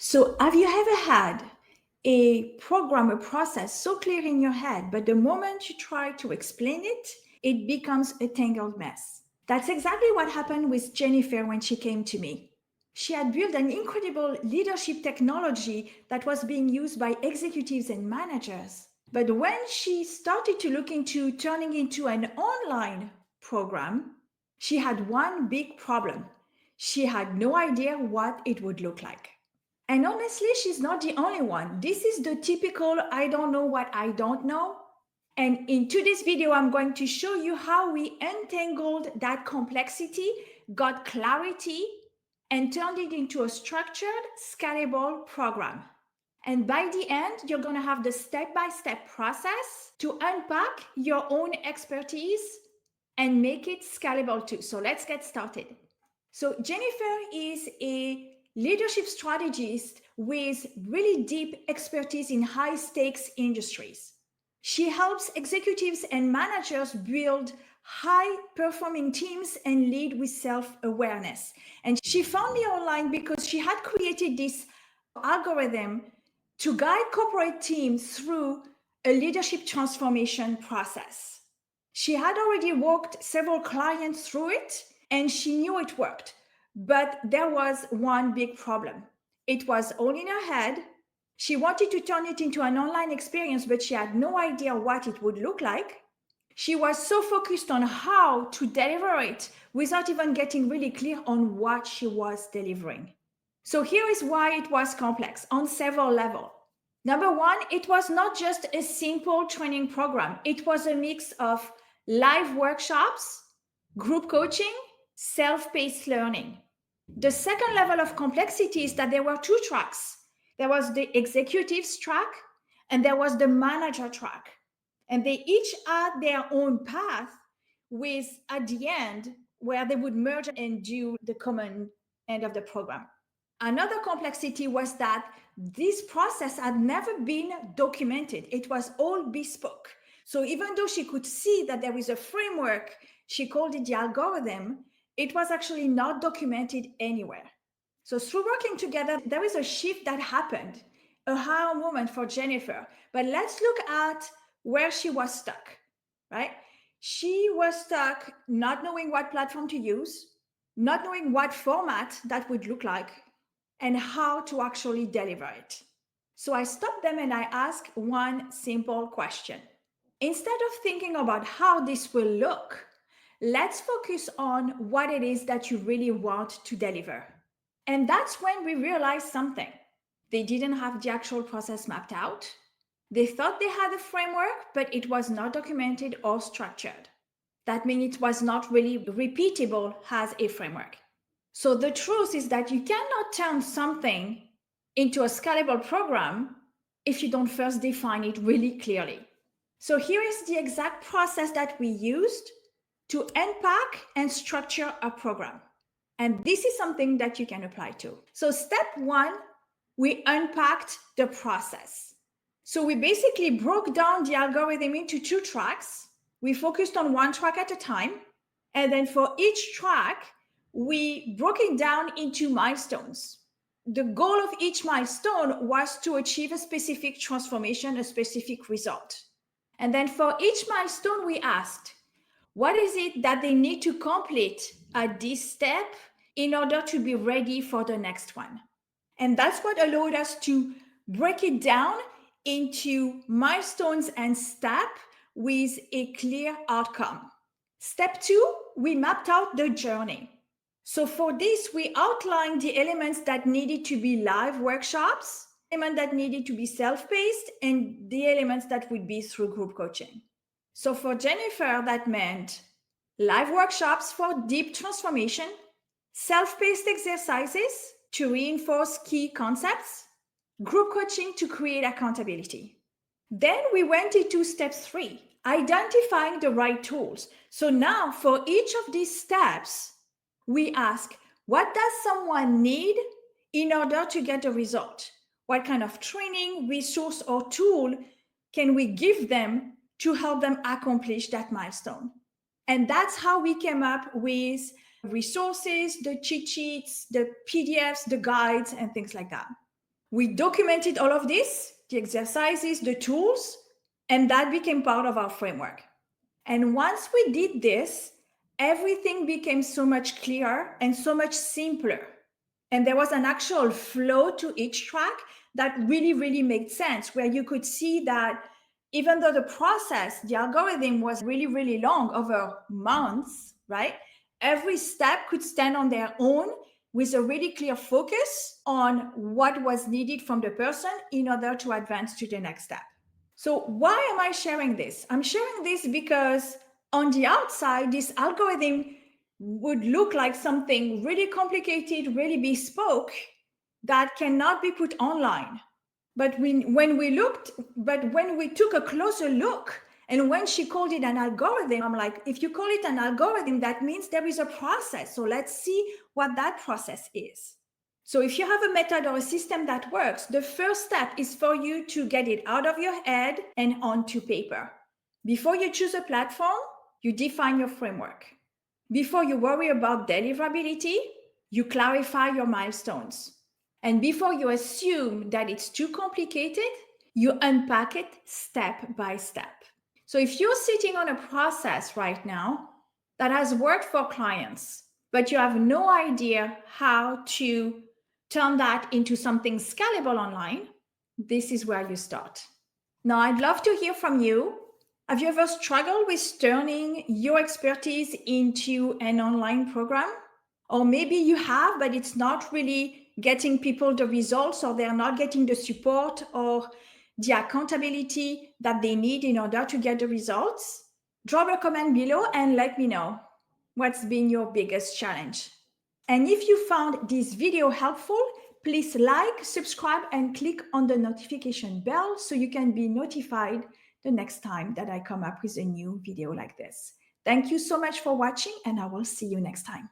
So, have you ever had a program, a process so clear in your head, but the moment you try to explain it, it becomes a tangled mess? That's exactly what happened with Jennifer when she came to me. She had built an incredible leadership technology that was being used by executives and managers. But when she started to look into turning into an online program, she had one big problem. She had no idea what it would look like. And honestly, she's not the only one. This is the typical I don't know what I don't know. And in today's video, I'm going to show you how we untangled that complexity, got clarity, and turned it into a structured, scalable program. And by the end, you're going to have the step-by-step process to unpack your own expertise and make it scalable too. So let's get started. So Jennifer is a leadership strategist with really deep expertise in high stakes industries. She helps executives and managers build high performing teams and lead with self awareness. And she found me online because she had created this algorithm to guide corporate teams through a leadership transformation process. She had already walked several clients through it and she knew it worked. But there was one big problem. It was all in her head. She wanted to turn it into an online experience, but she had no idea what it would look like. She was so focused on how to deliver it without even getting really clear on what she was delivering. So here is why it was complex on several levels. Number one, it was not just a simple training program. It was a mix of live workshops, group coaching, self-paced learning. The second level of complexity is that there were two tracks. There was the executives track and there was the manager track. And they each had their own path with at the end where they would merge and do the common end of the program. Another complexity was that this process had never been documented. It was all bespoke. So even though she could see that there is a framework, she called it the algorithm, it was actually not documented anywhere. So through working together, there is a shift that happened, a aha moment for Jennifer. But let's look at where she was stuck, right? She was stuck not knowing what platform to use, not knowing what format that would look like, and how to actually deliver it. So I stopped them and I asked one simple question. Instead of thinking about how this will look, let's focus on what it is that you really want to deliver. And that's when we realized something. They didn't have the actual process mapped out. They thought they had a framework, but it was not documented or structured. That means it was not really repeatable as a framework. So the truth is that you cannot turn something into a scalable program if you don't first define it really clearly. So here is the exact process that we used to unpack and structure a program. And this is something that you can apply to. So step one, we unpacked the process. So we basically broke down the algorithm into two tracks. We focused on one track at a time. And then for each track, we broke it down into milestones. The goal of each milestone was to achieve a specific transformation, a specific result. And then for each milestone, we asked, what is it that they need to complete at this step in order to be ready for the next one? And that's what allowed us to break it down into milestones and steps with a clear outcome. Step two, we mapped out the journey. So for this, we outlined the elements that needed to be live workshops, elements that needed to be self-paced, and the elements that would be through group coaching. So for Jennifer, that meant live workshops for deep transformation, self-paced exercises to reinforce key concepts, group coaching to create accountability. Then we went into step three, identifying the right tools. So now for each of these steps, we ask, what does someone need in order to get a result? What kind of training, resource, or tool can we give them to help them accomplish that milestone? And that's how we came up with resources, the cheat sheets, the PDFs, the guides, and things like that. We documented all of this, the exercises, the tools, and that became part of our framework. And once we did this, everything became so much clearer and so much simpler. And there was an actual flow to each track that really, really made sense, where you could see that even though the process, the algorithm was really, really long over months, right? Every step could stand on their own with a really clear focus on what was needed from the person in order to advance to the next step. So why am I sharing this? I'm sharing this because on the outside, this algorithm would look like something really complicated, really bespoke that cannot be put online. But when we took a closer look, and when she called it an algorithm, I'm like, if you call it an algorithm, that means there is a process. So let's see what that process is. So if you have a method or a system that works, the first step is for you to get it out of your head and onto paper. Before you choose a platform, you define your framework. Before you worry about deliverability, you clarify your milestones. And before you assume that it's too complicated, you unpack it step by step. So if you're sitting on a process right now that has worked for clients, but you have no idea how to turn that into something scalable online, this is where you start. Now, I'd love to hear from you. Have you ever struggled with turning your expertise into an online program? Or maybe you have, but it's not really getting people the results, or they're not getting the support or the accountability that they need in order to get the results. Drop a comment below and let me know what's been your biggest challenge. And if you found this video helpful, please like, subscribe, and click on the notification bell so you can be notified the next time that I come up with a new video like this. Thank you so much for watching, and I will see you next time.